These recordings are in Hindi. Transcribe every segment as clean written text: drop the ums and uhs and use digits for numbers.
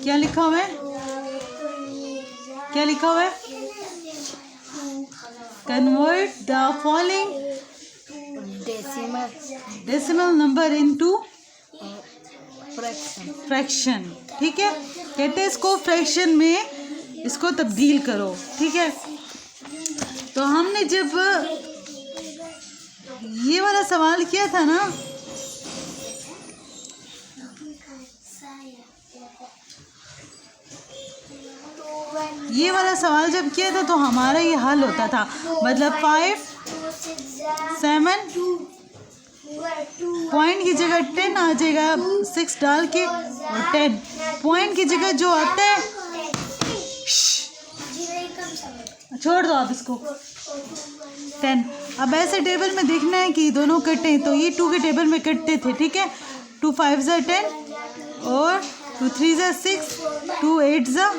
क्या लिखा हुआ है? क्या लिखा हुआ है? Convert the following decimal number into fraction. ठीक है, कहते हैं इसको फ्रैक्शन में इसको तब्दील करो. ठीक है, तो हमने जब ये वाला सवाल किया था ना, ये वाला सवाल जब किया था तो हमारा ये हल होता था, मतलब 5 7 पॉइंट की जगह 10 आ जाएगा, 6 डाल के, और 10 पॉइंट की जगह जो आता है, छोड़ दो आप इसको, 10. अब ऐसे टेबल में देखना है कि दोनों कटे, तो ये 2 के टेबल में कटते थे. ठीक है, 2 5 ज़ा 10 और 2 3 ज़ा 6, 2 8 ज़ा.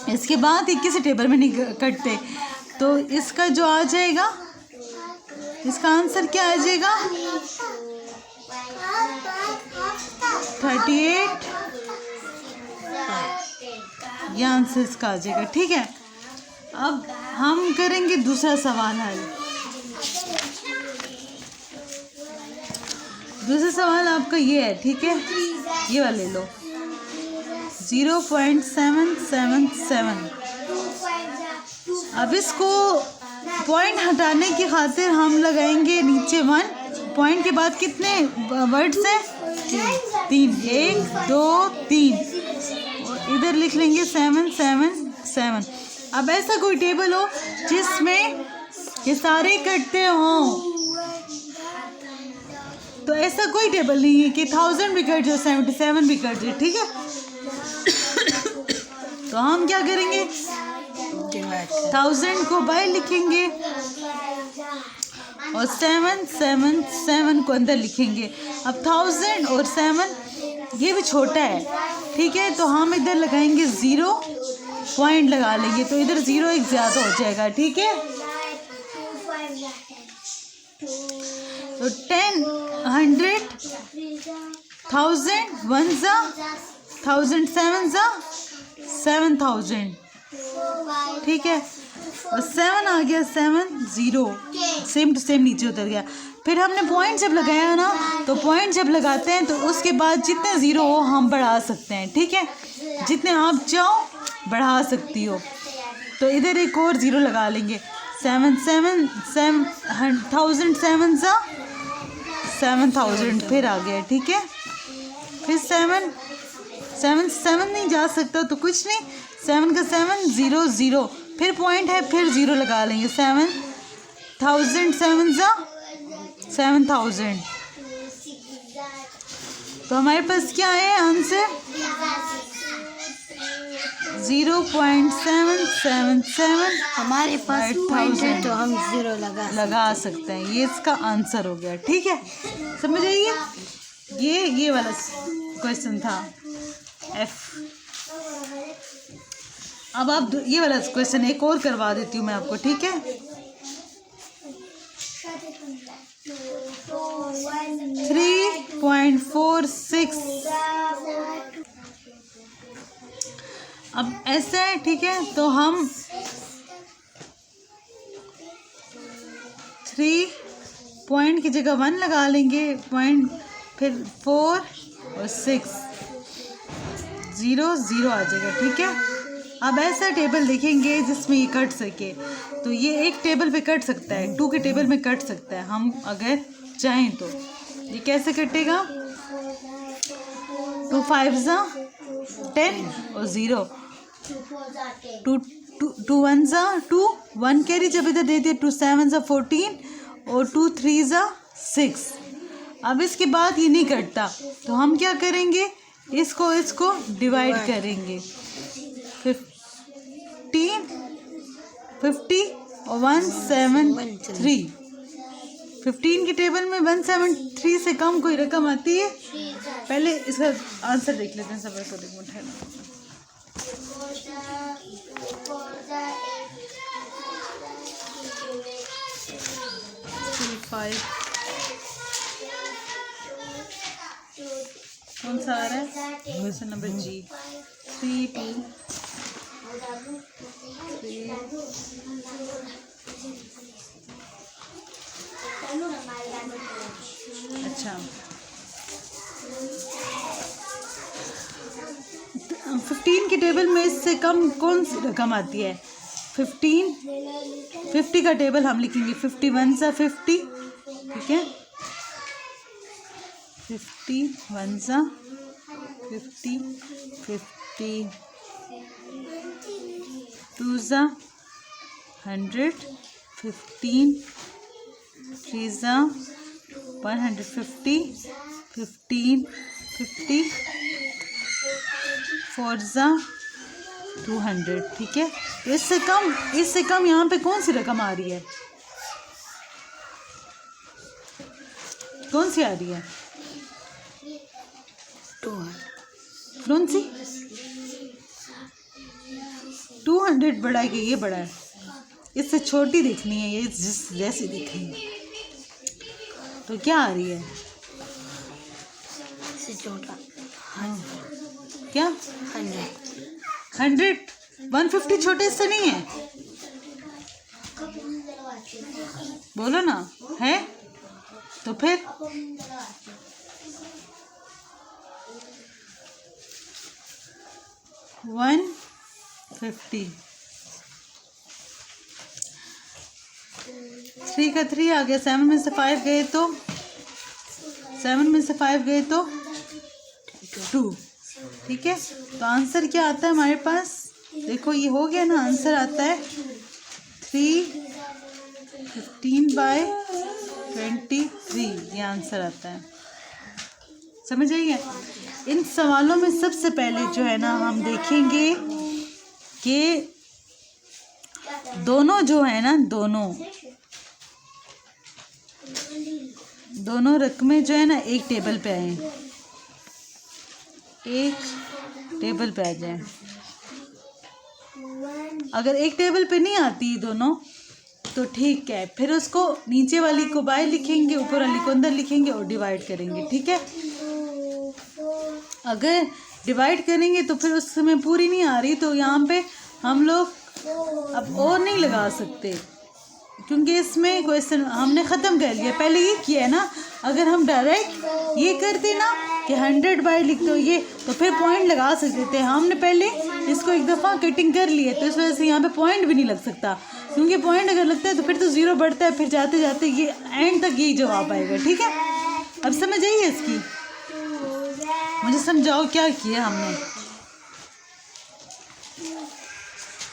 इसके बाद ये किसी टेबल में नहीं कटते. तो इसका जो आ जाएगा, इसका आंसर क्या आ जाएगा? 38. ये आंसर इसका आ जाएगा. ठीक है, अब हम करेंगे दूसरा सवाल हल. दूसरा सवाल आपका ये है. ठीक है, ये वाला ले लो, 0.777. अब इसको पॉइंट हटाने की खातिर हम लगाएंगे नीचे 1. पॉइंट के बाद कितने वर्ड्स हैं? 3. 1 2 3, और इधर लिख लेंगे 7 7 7. अब ऐसा कोई टेबल हो जिसमें ये सारे कटते हों, तो ऐसा कोई टेबल नहीं है कि 1000 भी कट जाए, 77 भी कट जाए. ठीक है, तो हम क्या करेंगे? 1000 को बाय लिखेंगे और 777 को अंदर लिखेंगे. अब 1000 और 7 ये भी छोटा है. ठीक है, तो हम इधर लगाएंगे 0, पॉइंट लगा लेंगे, तो इधर 0 एक ज़्यादा हो जाएगा. ठीक है, तो 10 100 1000 1 ज़ा 1000 7 ज़ा 7000. ठीक है, और 7 आ गया, 7 0, सेम टू सेम नीचे उतर गया. फिर हमने पॉइंट जब लगाया ना, तो पॉइंट जब लगाते हैं तो उसके बाद जितने ज़ीरो हो हम बढ़ा सकते हैं. ठीक है, जितने आप चाहो बढ़ा सकती हो. तो इधर एक और 0 लगा लेंगे. 7 7 7 1000 7 ज़ा 7000 फिर आ गया. ठीक है, फिर 7 7 नहीं जा सकता तो कुछ नहीं, 7 का 7 0 0, फिर पॉइंट है, फिर 0 लगा लेंगे. 7000 7 ज़ा 7000. तो हमारे पास क्या है आंसर? 0.777. हमारे पास पॉइंट है तो हम 0 लगा सकते हैं. ये इसका आंसर हो गया. ठीक है, समझ आइए. ये वाला क्वेश्चन था F. अब आप ये वाला क्वेश्चन एक और करवा देती हूँ मैं आपको. ठीक है, 3.46. अब ऐसे है. ठीक है, तो हम 3 पॉइंट की जगह 1 लगा लेंगे, पॉइंट, फिर 4 और 6, 0 0 आ जाएगा. ठीक है, अब ऐसा टेबल देखेंगे जिसमें ये कट सके. तो ये एक टेबल पे कट सकता है, 2 के टेबल में कट सकता है हम अगर चाहें तो. ये कैसे कटेगा? 2 5 ज़ा 10 और 0, 2 1 ज़ा 2, 1 कैरी जब इधर दे दिए, 2 7 ज़ा 14 और 2 3 ज़ा 6. अब इसके बाद ये नहीं कटता, तो हम क्या करेंगे? इसको डिवाइड करेंगे. 50 और 173. 15 की टेबल में 173 से कम कोई रकम आती है? पहले इसका आंसर देख लेते हैं. सब को देखो. 5 कौन सा आ रहा है? क्वेश्चन नंबर जी 3 2 3 अच्छा 15 की टेबल में इससे कम कौन सी रकम आती है? 50 का टेबल हम लिखेंगे 51 सा 50, ठीक है 51 सा 50 52 सा 100 15 3 सा 150 15 50 4 सा 200, ठीक है। तो इससे कम यहाँ पे कौन सी रकम आ रही है? कौन सी आ रही है? 200 कौन सी? 200 बड़ा है कि ये बड़ा है? इससे छोटी दिखनी है, ये जैसी दिखनी है। तो क्या आ रही है? से छोटा हाँ क्या 100 150 छोटे से नहीं है? बोलो ना, है तो फिर 150 3 का 3 आ गया, 7 में से 5 गए तो 2, ठीक है। तो आंसर क्या आता है हमारे पास? देखो ये हो गया ना, आंसर आता है 315/23, ये आंसर आता है। समझ आई है? इन सवालों में सबसे पहले जो है ना हम देखेंगे कि दोनों जो है ना दोनों रकमें जो है ना एक टेबल पे आए, एक टेबल पे आ जाए। अगर एक टेबल पे नहीं आती दोनों तो ठीक है, फिर उसको नीचे वाली को बाय लिखेंगे, ऊपर वाली को अंदर लिखेंगे और डिवाइड करेंगे, ठीक है। अगर डिवाइड करेंगे तो फिर उस समय पूरी नहीं आ रही तो यहाँ पे हम लोग अब और नहीं लगा सकते, क्योंकि इसमें क्वेश्चन हमने ख़त्म कर लिया। पहले ये किया है ना, अगर हम डायरेक्ट ये करते ना कि 100 बाय लिख दो ये, तो फिर पॉइंट लगा सकते थे। हमने पहले इसको एक दफ़ा कटिंग कर ली है, तो इस वजह से यहाँ पे पॉइंट भी नहीं लग सकता, क्योंकि पॉइंट अगर लगता है तो फिर तो 0 बढ़ता है, फिर जाते जाते ये एंड तक यही जवाब आएगा, ठीक है। अब समझ आइए इसकी, मुझे समझाओ क्या किया हमने।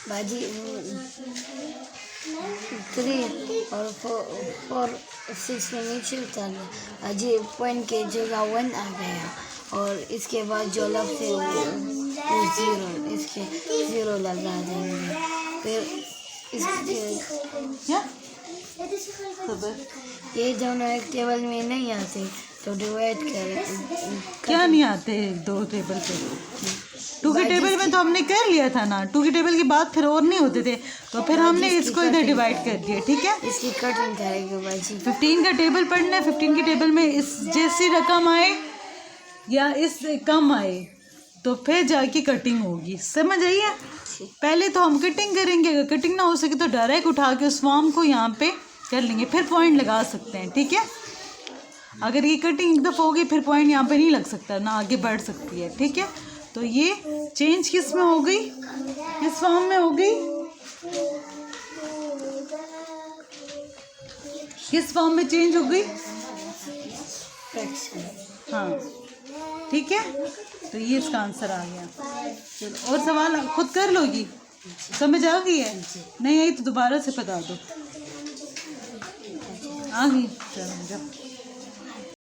बाजी 3 और 4 6 में नीचे उतार दिया। बाजी पॉइंट के जगह 1 आ गया और इसके बाद जो लफ्ज़ है वो 0, इसके 0 लगा देंगे। फिर इसके ये दोनों एक टेबल में नहीं आते तो डिवाइड करें। क्या नहीं आते दो टेबल पे? 2 के टेबल में तो हमने कर लिया था ना, 2 के टेबल के बाद फिर और नहीं होते थे, तो फिर हमने इसको इधर डिवाइड कर दिया, ठीक है। इसकी कटिंग करेंगे बाजी। 15 का टेबल पढ़ना है, 15 के टेबल में इस जैसी रकम आए या इससे कम आए तो फिर जाके कटिंग होगी, समझ आइए। पहले तो हम कटिंग करेंगे, अगर कटिंग ना हो सके तो डायरेक्ट उठा के उस फॉर्म को यहाँ पे कर लेंगे, फिर पॉइंट लगा सकते हैं, ठीक है। अगर ये कटिंग एक दफ़ा होगी फिर पॉइंट यहाँ पे नहीं लग सकता, ना आगे बढ़ सकती है, ठीक है। तो ये चेंज किस में हो गई? किस फॉर्म में हो गई? किस फॉर्म में चेंज हो गई? हाँ ठीक है, तो ये इसका आंसर आ गया। चलो और सवाल खुद कर लोगी, समझ आ गई है? नहीं आई तो दोबारा से बता दो। आ गई, चलो जाओ।